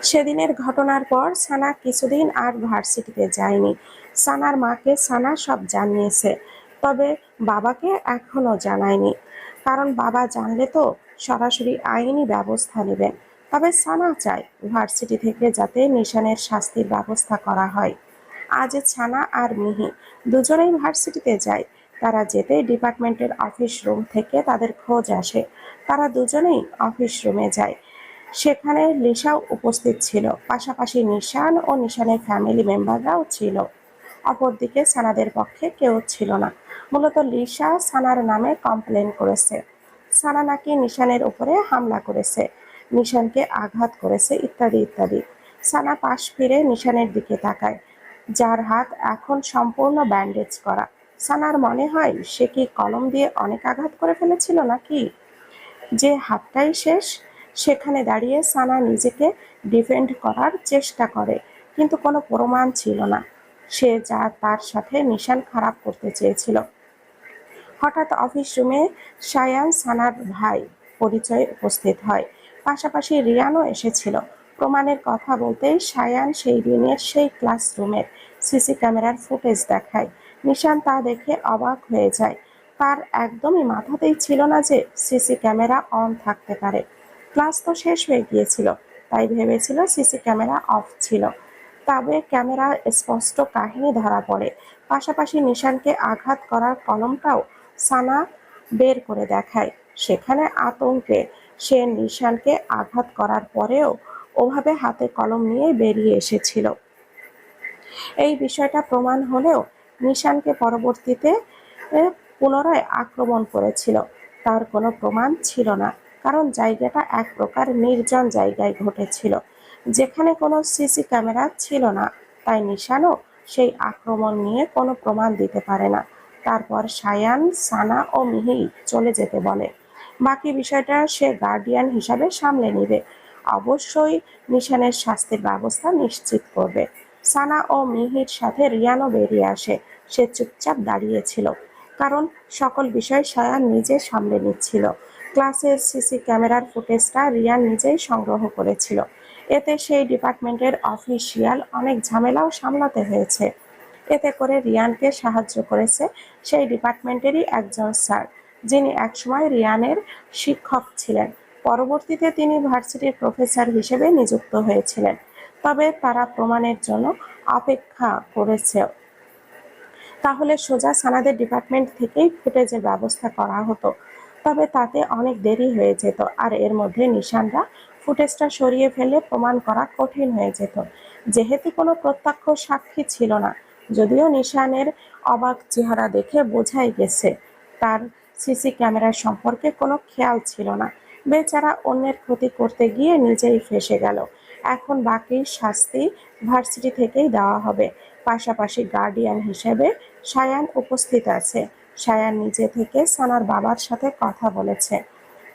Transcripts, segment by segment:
সেদিনের ঘটনার পর সানা কিছুদিন আর ভার্সিটিতে যায়নি। সানার মাকে সানা সব জানিয়েছে, তবে বাবাকে এখনো জানায়নি। কারণ বাবা জানলে তো সরাসরি আইনি ব্যবস্থা নেবেন। তবে সানা চায় ভার্সিটি থেকে যাতে নিশানের শাস্তির ব্যবস্থা করা হয়। আজ ছানা আর মিহি দুজনেই ভার্সিটিতে যায়। তারা যেতেই ডিপার্টমেন্টের অফিস রুম থেকে তাদের খোঁজ আসে। তারা দুজনেই অফিস রুমে যায়। সেখানে লিসাও উপস্থিত ছিল, পাশাপাশি নিশান ও নিশানের ফ্যামিলি মেম্বাররাও ছিল। অপরদিকে সানাদের পক্ষে কেউ ছিল না। মূলত লিসা সানার নামে কমপ্লেন করেছে। সানা নাকি নিশানের উপরে হামলা করেছে, নিশানকে আঘাত করেছে, ইত্যাদি ইত্যাদি। সানা পাশ ফিরে নিশানের দিকে তাকায়, যার হাত এখন সম্পূর্ণ ব্যান্ডেজ করা। সানার মনে হয় সে কি কলম দিয়ে অনেক আঘাত করে ফেলেছিল নাকি যে হাতটাই শেষ। সেখানে দাঁড়িয়ে সানা নিজেকে ডিফেন্ড করার চেষ্টা করে, কিন্তু কোনো প্রমাণ ছিল না। সে যা তার সাথে নিশান খারাপ করতে চেয়েছিল। হঠাৎ অফিস রুমে সায়ান সানার ভাই পরিচয়ে উপস্থিত হয়। পাশাপাশি রিয়ানও এসেছিল। প্রমাণের কথা বলতেই সায়ান সেই দিনের সেই ক্লাসরুমের সিসি ক্যামেরার ফুটেজ দেখায়। নিশান তা দেখে অবাক হয়ে যায়। তার একদমই মাথাতেই ছিল না যে সিসি ক্যামেরা অন থাকতে পারে। ক্লাস তো শেষ হয়ে গিয়েছিল, তাই ভেবেছিল সিসি ক্যামেরা অফ ছিল। তবে ক্যামেরা স্পষ্ট কাহিনী ধরা পড়ে। পাশাপাশি নিশানকে আঘাত করার কলমটাও সানা বের করে দেখায়। সেখানে আতঙ্কে সে নিশানকে আঘাত করার পরেও ওভাবে হাতে কলম নিয়ে বেরিয়ে এসেছিল। এই বিষয়টা প্রমাণ হলেও নিশানকে পরবর্তীতে পুনরায় আক্রমণ করেছিল তার কোনো প্রমাণ ছিল না। কারণ জায়গাটা এক প্রকার নির্জন জায়গায় ঘটেছিল, যেখানে কোনো সিসি ক্যামেরা ছিল না। তাই নিশানও সেই আক্রমণ নিয়ে কোনো প্রমাণ দিতে পারে না। তারপর সায়ান সানা ও মিহি চলে যেতে বলে। বাকি বিষয়টা সে গার্ডিয়ান হিসাবে সামলে নেবে। অবশ্যই নিশানের শাস্তির ব্যবস্থা নিশ্চিত করবে। সানা ও মিহির সাথে রিয়ানও বেরিয়ে আসে। সে চুপচাপ দাঁড়িয়েছিল, কারণ সকল বিষয় সায়ান নিজে সামলে নিচ্ছিল। ক্লাসের সিসি ক্যামেরার ফুটেজটা রিয়ান নিজেই সংগ্রহ করেছিল। এতে সেই ডিপার্টমেন্টের অফিসিয়াল অনেক ঝামেলাও সামলাতে হয়েছে। এতে করে রিয়ানকে সাহায্য করেছে সেই ডিপার্টমেন্টেরই একজন স্যার, যিনি একসময় রিয়ানের শিক্ষক ছিলেন। পরবর্তীতে তিনি ভার্সিটির প্রফেসর হিসেবে নিযুক্ত হয়েছিলেন। তবে তারা প্রমাণের জন্য অপেক্ষা করেছে। তাহলে সোজা সানাদের ডিপার্টমেন্ট থেকেই ফুটেজের ব্যবস্থা করা হতো। তবে তাতে অনেক দেরি হয়ে যেত, আর এর মধ্যে নিশানরা ফুটেজটা সরিয়ে ফেলে প্রমাণ করা কঠিন হয়ে যেত, যেহেতু কোনো প্রত্যক্ষ সাক্ষী ছিল না। যদিও নিশানের অবাক চেহারা দেখে বোঝাই গেছে তার সিসি ক্যামেরার সম্পর্কে কোনো খেয়াল ছিল না। বেচারা অন্যের ক্ষতি করতে গিয়ে নিজেই ফেঁসে গেল। এখন বাকি শাস্তি ভার্সিটি থেকেই দেওয়া হবে। পাশাপাশি গার্ডিয়ান হিসেবে সায়ান উপস্থিত আছে। সায়ান নিজে থেকে সানার বাবার সাথে কথা বলেছে।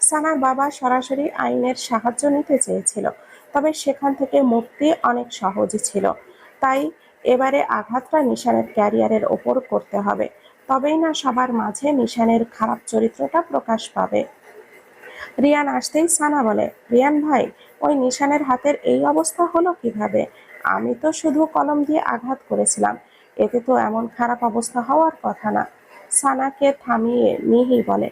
সানার বাবা সরাসরি আইনের সাহায্য নিতে চেয়েছিল, তবে সেখান থেকে মুক্তি অনেক সহজ ছিল। তাই এবারে আঘাতটা নিশানের ক্যারিয়ারের ওপর করতে হবে, তবেই না সবার মাঝে নিশানের খারাপ চরিত্রটা প্রকাশ পাবে। রিয়ান আসতেই সানা বলে, রিয়ান ভাই, ওই নিশানের হাতের এই অবস্থা হলো কিভাবে? আমি তো শুধু কলম দিয়ে আঘাত করেছিলাম, এতে তো এমন খারাপ অবস্থা হওয়ার কথা না। সানাকে থামিয়ে মিহি বলে,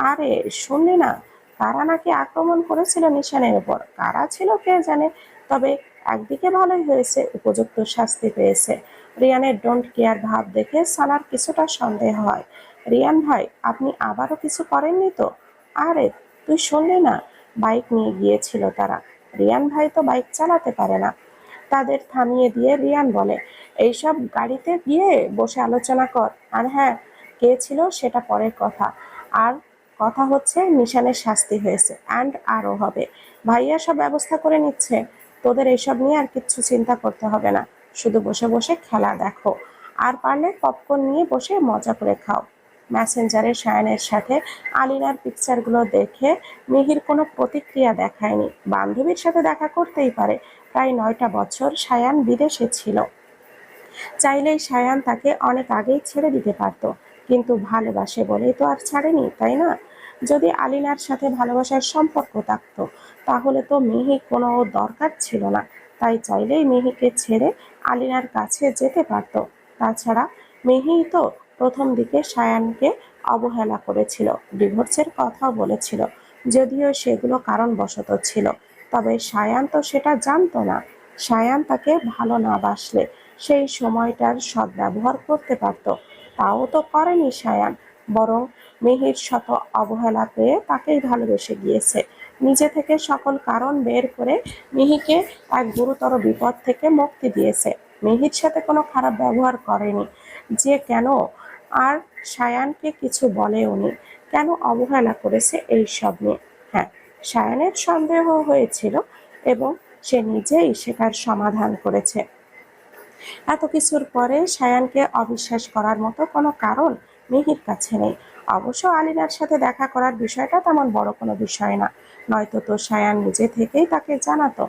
আরে শুনলি না, তারা নাকি আক্রমণ করেছিল নিশানের উপর। কারা ছিল কে জানে, তবে একদিকে ভালোই হয়েছে, উপযুক্ত শাস্তি পেয়েছে। রিয়ানের ডোন্ট কেয়ার ভাব দেখে সানার কিছুটা সন্দেহ হয়। রিয়ান ভাই, আপনি আবারও কিছু করেননি তো? আরে তুই শুনলি না, বাইক নিয়ে গিয়েছিল তারা। রিয়ান ভাই তো বাইক চালাতে পারে না। তাদের থামিয়ে দিয়ে রিয়ান বলে, এইসব গাড়িতে গিয়ে বসে আলোচনা কর। আর হ্যাঁ, কে ছিল সেটা পরের কথা। আর কথা হচ্ছে নিশানের শাস্তি হয়েছে, অ্যান্ড আরও হবে। ভাইয়া সব ব্যবস্থা করে নিচ্ছে। তোদের এইসব নিয়ে আর কিচ্ছু চিন্তা করতে হবে না। শুধু বসে বসে খেলা দেখো, আর পারলে পপকর্ন নিয়ে বসে মজা করে খাও। মেসেঞ্জারে সায়ানের সাথে আলিনার পিকচারগুলো দেখে মিহির কোনো প্রতিক্রিয়া দেখায়নি। বান্ধবীর সাথে দেখা করতেই পারে। প্রায় 9টা বছর সায়ান বিদেশে ছিল। চাইলেই সায়ান তাকে অনেক আগেই ছেড়ে দিতে পারত, কিন্তু ভালোবাসে বলেই তো আর ছাড়েনি, তাই না? যদি আলিনার সাথে ভালোবাসার সম্পর্ক থাকতো, তাহলে তো মিহি কোনো দরকার ছিল না। তাই চাইলেই মিহিকে ছেড়ে আলিনার কাছে যেতে পারত। তাছাড়া মিহি তো প্রথম দিকে সায়ানকে অবহেলা করেছিল, ডিভোর্সের কথাও বলেছিল, যদিও সেগুলো কারণবশত ছিল। তবে সায়ান তো সেটা জানতো না। সায়ান তাকে ভালো না বাসলে সেই সময়টার সদ্ব্যবহার করতে পারত, তাও তো করেনি সায়ান। বরং মিহির শত অবহেলা পেয়ে তাকেই ভালোবেসে গিয়েছে। নিজে থেকে সকল কারণ বের করে মিহিকে এক গুরুতর বিপদ থেকে মুক্তি দিয়েছে। মিহির সাথে কোনো খারাপ ব্যবহার করেনি যে কেন, আর সায়ানকে কিছু বলেওনি, কেন অবহেলা করেছে এই সব নিয়ে। হ্যাঁ, সায়ানের সন্দেহ হয়েছিল এবং সে নিজেই সেটার সমাধান করেছে। এত কিছুর পরে সায়ানকে অবিশ্বাস করার মতো কোনো কারণ মিহির কাছে নেই। অবশ্য আলিনার সাথে দেখা করার বিষয়টা তেমন বড় কোনো বিষয় না, নয়তো তো সায়ান নিজে থেকেই তাকে জানাতো।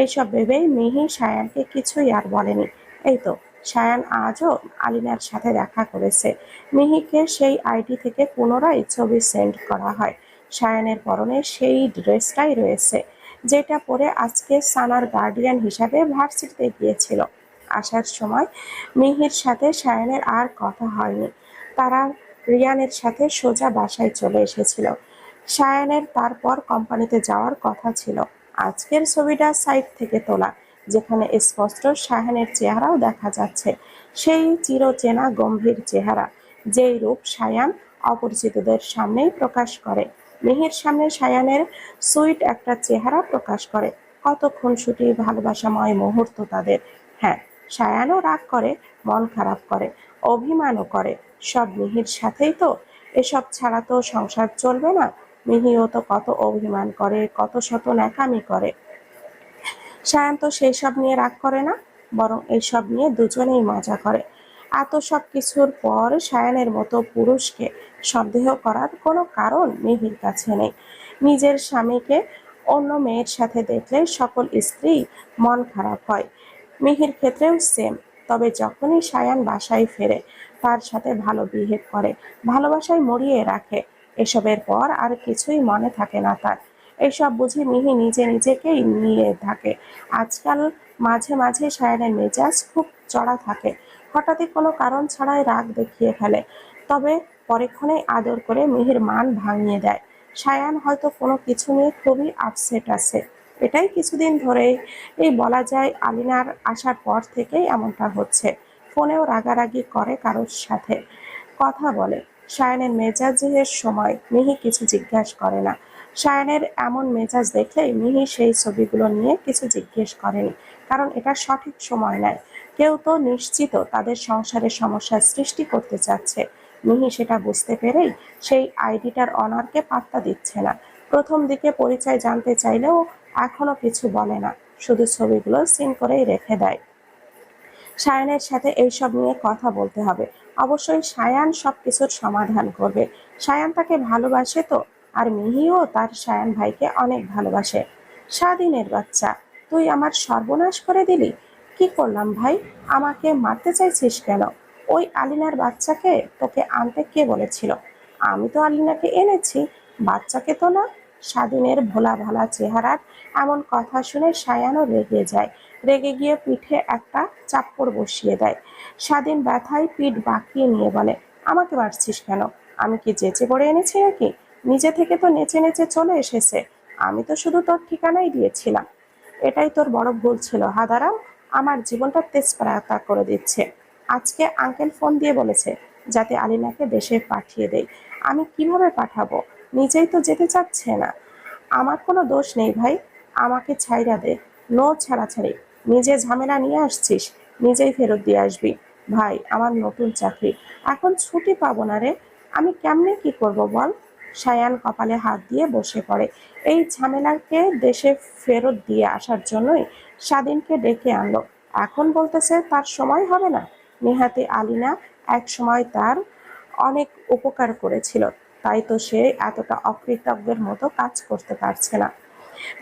এইসব ভেবেই মিহি সায়ানকে কিছুই আর বলেনি। এই তো সায়ান আজও আলিনার সাথে দেখা করেছে। মিহিকে সেই আইডি থেকে পুনরায় ছবি সেন্ড করা হয়। সায়ানের পরনে সেই ড্রেসটাই রয়েছে যেটা পরে আজকে সানার গার্ডিয়ান হিসাবে ভার্সিটিতে গিয়েছিল। আসার সময় মিহির সাথে সায়ানের আর কথা হয়নি। তারা রিয়ানের সাথে সোজা বাসায় চলে এসেছিল। সায়ানের তারপর কোম্পানিতে যাওয়ার কথা ছিল। আজকের ছবিটা সাইড থেকে তোলা, যেখানে স্পষ্ট সায়ানের চেহারাও দেখা যাচ্ছে, সেই চিরচেনা গম্ভীর চেহারা, যেই রূপ সায়ান অপরিচিতদের সামনেই প্রকাশ করে। মিহির সামনে সায়ানের সুইট একটা চেহারা প্রকাশ করে। কত খুনসুটি ভালোবাসাময় মুহূর্ত তাদের। হ্যাঁ, সায়ানও রাগ করে, মন খারাপ করে, অভিমানও করে, সব মিহির সাথেই তো। এসব ছাড়া তো সংসার চলবে না। মিহিও তো কত অভিমান করে, কত শত ন্যাকামি করে। সায়ান তো সেই সব নিয়ে রাগ করে না, বরং এইসব নিয়ে দুজনেই মজা করে। এত সব কিছুর পর সায়ানের মতো পুরুষকে সন্দেহ করার কোনো কারণ মিহির কাছে নেই। নিজের স্বামীকে অন্য মেয়ের সাথে দেখলে সকল স্ত্রী মন খারাপ হয়। মিহির ক্ষেত্রেও সেম। তবে যখনই সায়ান বাসায় ফেরে, তার সাথে ভালো বিহেভ করে, ভালোবাসায় মরিয়ে রাখে, এসবের পর আর কিছুই মনে থাকে না তার। এসব বুঝি মিহি নিজে নিজেকেই নিয়ে থাকে। আজকাল মাঝে মাঝে সায়ানের মেজাজ খুব চড়া থাকে, হঠাৎই কোনো কারণ ছাড়াই রাগ দেখিয়ে ফেলে। তবে পরক্ষণেই আদর করে মিহির মান ভাঙিয়ে দেয়। সায়ান হয়তো কোনো কিছু নিয়ে খুবই আপসেট আছে। এটাই কিছুদিন ধরে এই বলা যায়, আলিনার আসার পর থেকেই এমনটা হচ্ছে। ফোনেও রাগারাগি করে, কারোর সাথে কথা বলে। সায়ানের মেজাজের সময় মিহি কিছু জিজ্ঞাসা করে না। সায়ানের এমন মেজাজ দেখলেই মিহি সেই ছবিগুলো নিয়ে কিছু জিজ্ঞেস করেনি, কারণ এটা সঠিক সময় নয়। কেউ তো নিশ্চিত তাদের সংসারে সমস্যার সৃষ্টি করতে চাচ্ছে। মিহি সেটা বুঝতে পেরেই সেই আইডিটার অনারকে পাত্তা দিচ্ছে না। প্রথম দিকে পরিচয় জানতে চাইলেও এখনো কিছু বলে না, শুধু ছবিগুলো সিন করেই রেখে দেয়। সায়ানের সাথে এইসব নিয়ে কথা বলতে হবে। অবশ্যই সায়ান সবকিছুর সমাধান করবে। সায়ান তাকে ভালোবাসে তো, আর মিহিও তার সায়ান ভাইকে অনেক ভালোবাসে। স্বাধীনের বাচ্চা, তুই আমার সর্বনাশ করে দিলি। কি করলাম ভাই? আমাকে মারতে চাইছিস কেন? ওই আলিনার বাচ্চাকে তোকে আনতে কে বলেছিল? আমি তো আলিনাকে এনেছি, বাচ্চাকে তো না। স্বাধীনের ভোলা ভালা চেহারার এমন কথা শুনে সায়ানও রেগে যায়। রেগে গিয়ে পিঠে একটা চাপ্পড় বসিয়ে দেয়। স্বাধীন ব্যথায় পিঠ বাঁকিয়ে নিয়ে বলে, আমাকে মারছিস কেন? আমি কি যেচে পড়ে এনেছি নাকি? নিজে থেকে তো নেচে নেচে চলে এসেছে। আমি তো শুধু তোর ঠিকানাই দিয়েছিলাম। এটাই তোর বড় ভুল ছিল হাদারাম। আমার জীবনটা তেজপাতা করে দিচ্ছে। আজকে আঙ্কেল ফোন দিয়ে বলেছে যাতে আলিনাকে দেশে পাঠিয়ে দেই। আমি কিভাবে পাঠাবো? নিজেই তো যেতে চাচ্ছে না। আমার কোনো দোষ নেই ভাই, আমাকে ছাইড়া দে। নো ছাড়াছাড়ি। নিজে ঝামেলা নিয়ে আসছিস, নিজেই ফেরত দিয়ে আসবি। ভাই, আমার নতুন চাকরি, এখন ছুটি পাবো না রে। আমি কেমনে কি করব বল? সায়ান কপালে হাত দিয়ে বসে পড়ে। এই ঝামেলাকে দেশে ফেরত দিয়ে আসার জন্যই স্বাধীনকে ডেকে আনলো। এখন বলতেছে তার সময় হবে না। নেহাতি আলিনা এক সময় তার অনেক উপকার করেছিল, তাই তো সে এতটা অকৃতজ্ঞের মতো কাজ করতে পারছে না।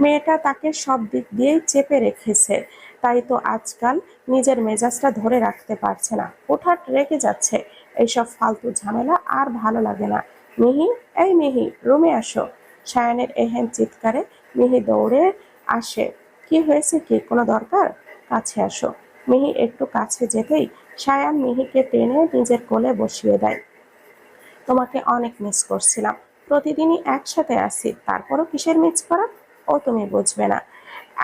মেয়েটা তাকে সব দিক দিয়েই চেপে রেখেছে, তাই তো আজকাল নিজের মেজাজটা ধরে রাখতে পারছে না, হুটহাট রেগে যাচ্ছে। এইসব ফালতু ঝামেলা আর ভালো লাগে না। মিহি, এই মিহি, রুমে আসো। সায়ানের এহেন চিৎকারে মিহি দৌড়ে আসে। কি হয়েছে, কি কোনো দরকার? কাছে আসো। মিহি একটু কাছে যেতেই সায়ান মিহিকে টেনে নিজের কোলে বসিয়ে দেয়। তোমাকে অনেক মিস করছিলাম, প্রতিদিনই একসাথে আসি, তারপরও কিসের মিস করা? ও তুমি বুঝবে না।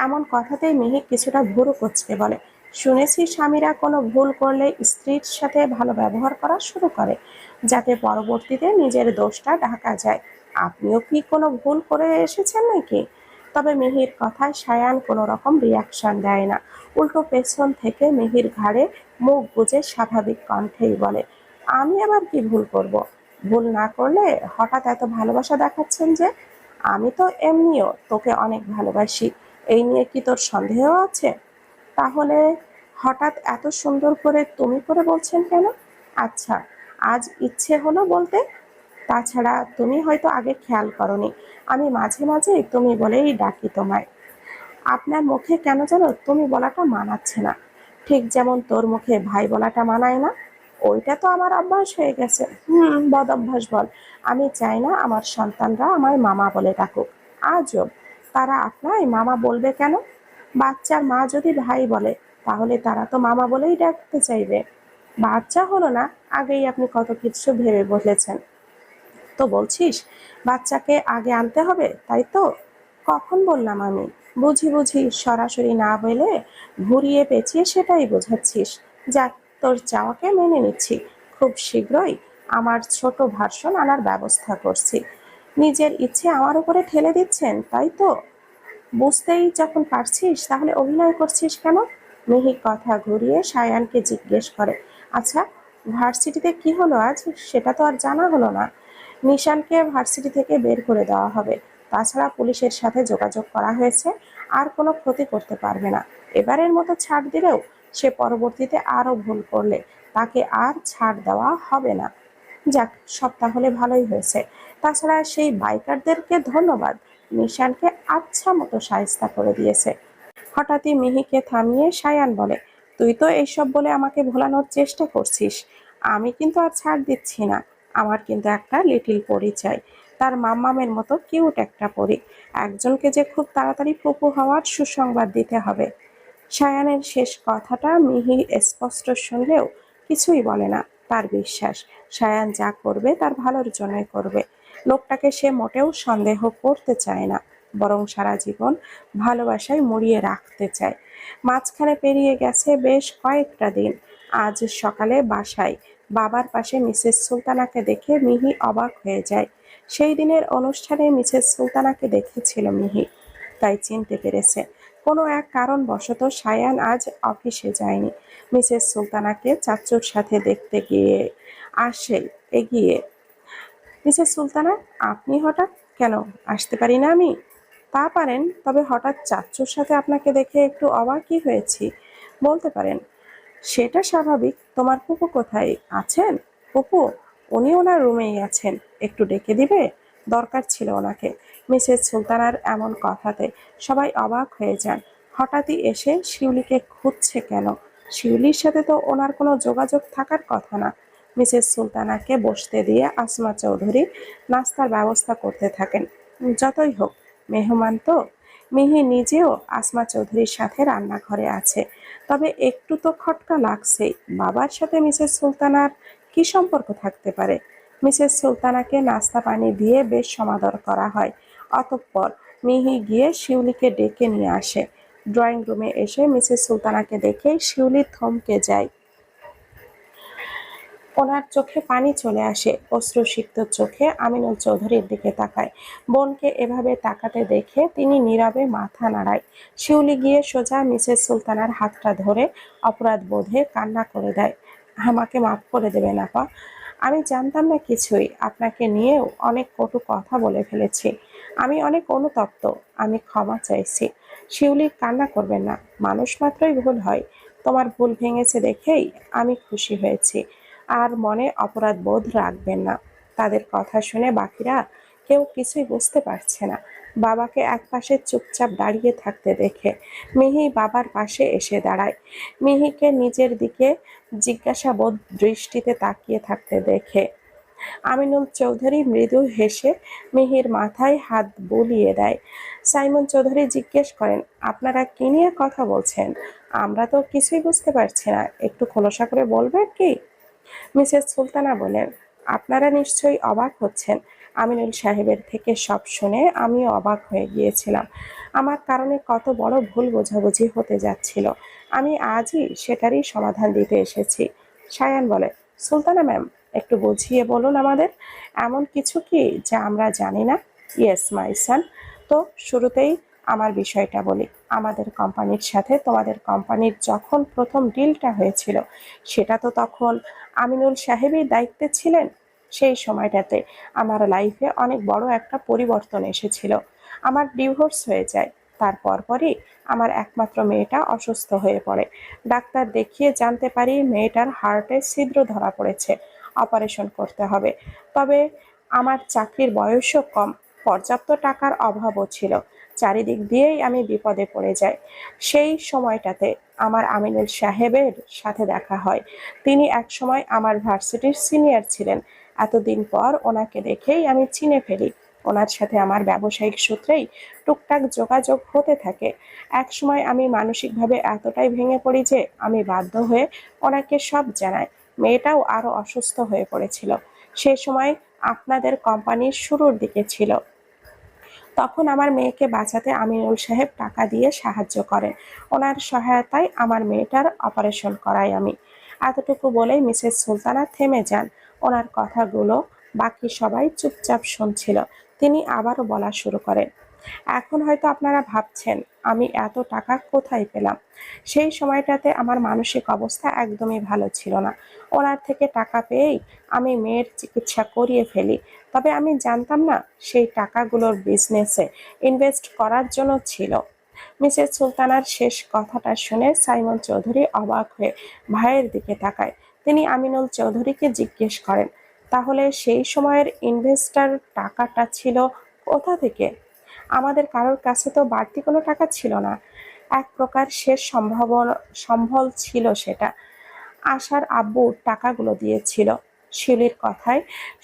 এমন কথাতেই মিহি কিছুটা ভুরু কুঁচকে বলে, শুনেছি স্বামীরা কোনো ভুল করলে স্ত্রীর সাথে ভালো ব্যবহার করা শুরু করে, যাতে পরবর্তীতে নিজের দোষটা ঢাকা যায়। আপনিও কি কোনো ভুল করে এসেছেন নাকি? তবে মিহির কথায় সায়ান কোনো রকম রিয়াকশন দেয় না, উল্টো পেছন থেকে মিহির ঘাড়ে মুখ গুজে স্বাভাবিক কণ্ঠেই বলে, আমি আবার কি ভুল করব? ভুল না করলে হঠাৎ এত ভালোবাসা দেখাচ্ছেন যে? আমি তো এমনিও তোকে অনেক ভালোবাসি, এই নিয়ে কি তোর সন্দেহ আছে? তাহলে হঠাৎ এত সুন্দর করে তুমি করে বলছেন কেন? আচ্ছা, আজ ইচ্ছে হলো বলতে। তাছাড়া তুমি হয়তো আগে খেয়াল করনি, আমি মাঝে মাঝে তুমি বলেই ডাকি তোমায়। আপনার মুখে কেন যেন তুমি বলাটা মানাচ্ছে না, ঠিক যেমন তোর মুখে ভাই বলাটা মানায় না। ওইটা তো আমার অভ্যাস হয়ে গেছে। বদ অভ্যাস বল। আমি চাই না আমার সন্তানরা আমায় মামা বলে ডাকুক। আজব, তারা আপনায় মামা বলবে কেন? বাচ্চার মা যদি ভাই বলে, তাহলে তারা তো মামা বলেই ডাকতে চাইবে। বাচ্চা হলো না, আগেই আপনি কত কিছু ভেবে বলেছেন। তো বলছিস বাচ্চাকে আগে আনতে হবে, তাই তো? কখন বললাম আমি? বুঝি বুঝি সরাসরি না বলে ঘুরিয়ে পেঁচিয়ে সেটাই বোঝাচ্ছিস। যাক, তোর চাওয়াকে মেনে নিচ্ছি। খুব শীঘ্রই আমার ছোট ভার্সন আনার ব্যবস্থা করছি। নিজের ইচ্ছে আমার উপরে ঠেলে দিচ্ছেন, তাই তো? বুঝতেই যখন পারছিস, তাহলে অভিনয় করছিস কেন? মিহি কথা ঘুরিয়ে সায়ানকে জিজ্ঞেস করে, আচ্ছা, ভার্সিটিতে কি হলো আজ? সেটা তো আর জানা হলো না। নিশানকে ভার্সিটি থেকে বের করে দেওয়া হবে। তাছাড়া পুলিশের সাথে যোগাযোগ করা হয়েছে, আর কোনো ক্ষতি করতে পারবে না। এবারের মতো ছাড় দিলেও সে পরবর্তীতে আরো ভুল করলে তাকে আর ছাড় দেওয়া হবে না। যাক, সব তাহলে ভালোই হয়েছে। তাছাড়া সেই বাইকারদেরকে ধন্যবাদ, নিশানকে আচ্ছা মতো শায়েস্তা করে দিয়েছে। হঠাৎই মিহিকে থামিয়ে সায়ান বলে, তুই তো এইসব বলে আমাকে ভোলানোর চেষ্টা করছিস। আমি কিন্তু আর ছাড় দিচ্ছি না। আমার কিন্তু একটা লিটিল পরি চাই, তার মাম্মামের মতো কিউট একটা পরি। একজনকে যে খুব তাড়াতাড়ি ফুপু হওয়ার সুসংবাদ দিতে হবে। সায়ানের শেষ কথাটা মিহি স্পষ্ট শুনলেও কিছুই বলে না। তার বিশ্বাস, সায়ান যা করবে তার ভালোর জন্যই করবে। লোকটাকে সে মোটেও সন্দেহ করতে চায় না, বরং সারা জীবন ভালোবাসায় মুড়িয়ে রাখতে চায়। মাঝখানে পেরিয়ে গেছে বেশ কয়েকটা দিন। আজ সকালে বাসায় বাবার পাশে মিসেস সুলতানাকে দেখে মিহি অবাক হয়ে যায়। সেই দিনের অনুষ্ঠানে মিসেস সুলতানাকে দেখেছিল মিহি, তাই চিনতে পেরেছে। কোনো এক কারণবশত সায়ান আজ অফিসে যায়নি। মিসেস সুলতানাকে চাচ্চুর সাথে দেখতে গিয়ে আসে এগিয়ে, মিসেস সুলতানা, আপনি হঠাৎ? কেন আসতে পারি না আমি? তা পারেন, তবে হঠাৎ চাচ্চুর সাথে আপনাকে দেখে একটু অবাকই হয়েছি, বলতে পারেন। সেটা স্বাভাবিক। তোমার ফুপু কোথায় আছেন? ফুপু? উনি ওনার রুমেই আছেন, একটু ডেকে দিবে? দরকার ছিল ওনাকে। মিসেস সুলতানার এমন কথাতে সবাই অবাক হয়ে যান। হঠাৎই এসে শিউলিকে খুঁজছে কেন? শিউলির সাথে তো ওনার কোনো যোগাযোগ থাকার কথা না। মিসেস সুলতানাকে বসতে দিয়ে আসমা চৌধুরী নাস্তার ব্যবস্থা করতে থাকেন। যতই হোক, মেহমান তো। মিহি নিজেও আসমা চৌধুরীর সাথে রান্নাঘরে আছে। তবে একটু তো খটকা লাগছেই। বাবার সাথে মিসেস সুলতানার কি সম্পর্ক থাকতে পারে? মিসেস সুলতানাকে নাস্তা পানি দিয়ে বেশ সমাদর করা হয়। অতঃপর মিহি গিয়ে শিউলিকে ডেকে নিয়ে আসে। ড্রয়িং রুমে এসে মিসেস সুলতানাকে দেখে শিউলি থমকে যায়। ওনার চোখে পানি চলে আসে। অশ্রুসিক্ত চোখে আমিনুল চৌধুরীর দিকে তাকায়। বোনকে এভাবে তাকাতে দেখে তিনি নীরবে মাথা নাড়ায়। শিউলি গিয়ে সোজা মিসেস সুলতানার হাতটা ধরে অপরাধ বোধে কান্না করে দেয়। আমাকে মাফ করে দেবেন আপা, আমি জানতাম না কিছুই। আপনাকে নিয়েও অনেক কটু কথা বলে ফেলেছি। আমি অনেক অনুতপ্ত। আমি ক্ষমা চাইছি। শিউলি, কান্না করবেন না, মানুষ মাত্রই ভুল হয়। তোমার ভুল ভেঙেছে দেখেই আমি খুশি হয়েছি। আর মনে অপরাধ বোধ রাখবেন না। তাদের কথা শুনে বাকিরা কেউ কিছুই বুঝতে পারছে না। বাবাকে একপাশে চুপচাপ দাঁড়িয়ে থাকতে দেখে মিহি বাবার পাশে এসে দাঁড়ায়। মিহিকে নিজের দিকে জিজ্ঞাসাবোধ দৃষ্টিতে তাকিয়ে থাকতে দেখে আমিনুল চৌধুরী মৃদু হেসে মিহির মাথায় হাত বুলিয়ে দেয়। সাইমন চৌধুরী জিজ্ঞেস করেন, আপনারা কি নিয়ে কথা বলছেন? আমরা তো কিছুই বুঝতে পারছি না, একটু খোলসা করে বলবেন কি? মিসেস সুলতানা বলেন, আপনারা নিশ্চয়ই অবাক হচ্ছেন। আমিনুল সাহেবের থেকে সব শুনে আমিও অবাক হয়ে গিয়েছিলাম। আমার কারণে কত বড় ভুল বোঝাবুঝি হতে যাচ্ছিল, আমি আজই সেটারই সমাধান দিতে এসেছি। সায়ান বলে, সুলতানা ম্যাম, একটু বুঝিয়ে বলুন আমাদের, এমন কিছু কি যা আমরা জানি না? ইয়েস মাই সান। তো শুরুতেই আমার বিষয়টা বলি। আমাদের কোম্পানির সাথে তোমাদের কোম্পানির যখন প্রথম ডিলটা হয়েছিল, সেটা তো তখন আমিনুল সাহেবই দায়িত্বে ছিলেন। সেই সময়টাতে আমার লাইফে অনেক বড় একটা পরিবর্তন এসেছিল। আমার ডিভোর্স হয়ে যায়। তারপর পরই আমার একমাত্র মেয়েটা অসুস্থ হয়ে পড়ে। ডাক্তার দেখিয়ে জানতে পারি মেয়েটার হার্টে ছিদ্র ধরা পড়েছে, অপারেশন করতে হবে। তবে আমার চাকরির বয়সও কম, পর্যাপ্ত টাকার অভাবও ছিল। চারিদিক দিয়েই আমি বিপদে পড়ে যাই। সেই সময়টাতে আমার আমিনুল সাহেবের সাথে দেখা হয়। তিনি একসময় আমার ভার্সিটির সিনিয়র ছিলেন। এতদিন পর ওনাকে দেখেই আমি চিনে ফেলি। ওনার সাথে আমার ব্যবসায়িক সূত্রেই টুকটাক যোগাযোগ হতে থাকে। একসময় আমি মানসিকভাবে এতটাই ভেঙে পড়ি যে আমি বাধ্য হয়ে ওনাকে সব জানাই। মেয়েটাও আরো অসুস্থ হয়ে পড়েছিল। সে সময় আপনাদের কোম্পানির শুরুর দিকে ছিল। তখন আমার মেয়েকে বাঁচাতে আমিনুল সাহেব টাকা দিয়ে সাহায্য করেন। ওনার সহায়তায় আমার মেয়েটার অপারেশন করাই আমি। এতটুকু বলেই মিসেস সুলতানা থেমে যান। ওনার কথাগুলো বাকি সবাই চুপচাপ শুনছিল। তিনি আবারও বলা শুরু করেন, এখন হয়তো আপনারা ভাবছেন আমি এত টাকা কোথায় পেলাম। সেই সময়টাতে আমার মানসিক অবস্থা একদমই ভালো ছিল না। ওনার থেকে টাকা পেয়েই আমি মেয়ের চিকিৎসা করিয়ে ফেলি। তবে আমি জানতাম না সেই টাকাগুলোর বিজনেসে ইনভেস্ট করার জন্য ছিল। মিসেস সুলতানার শেষ কথাটা শুনে সাইমন চৌধুরী অবাক হয়ে ভাইয়ের দিকে তাকায়। তিনি আমিনুল চৌধুরীকে জিজ্ঞেস করেন, তাহলে সেই সময়ের ইনভেস্টার টাকাটা ছিল কোথা থেকে? আমাদের কারোর কাছে তো বাড়তি কোনো টাকা ছিল না। এক প্রকার শেষ সম্বল ছিল সেটা। আশার আব্বু টাকাগুলো দিয়েছিল। শিউলির কথায়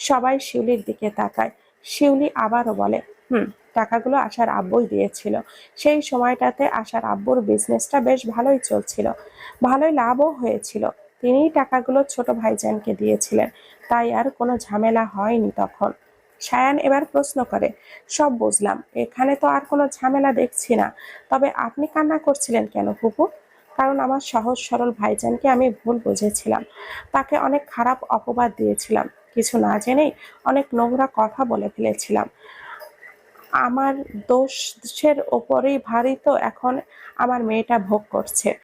সবাই শিউলির দিকে তাকায়। শিউলি আবারও বলে, টাকাগুলো আশার আব্বুই দিয়েছিল। সেই সময়টাতে আশার আব্বুর বিজনেসটা বেশ ভালোই চলছিল, ভালোই লাভও হয়েছিল। তিনিই টাকাগুলো ছোট ভাইজানকে দিয়েছিলেন, তাই আর কোনো ঝামেলা হয়নি তখন। সায়ান এবার প্রশ্ন করে, সব বুঝলাম, এখানে তো আর কোনো ঝামেলা দেখছি না। তবে আপনি কান্না করছিলেন কেন ফুপু? কারণ আমার সহজ সরল ভাইজানকে আমি ভুল বুঝেছিলাম। তাকে অনেক খারাপ অপবাদ দিয়েছিলাম। কিছু না জেনেই অনেক নোংরা কথা বলে ফেলেছিলাম। আমার দোষের ওপরেই ভারী তো এখন আমার মেয়েটা ভোগ করছে।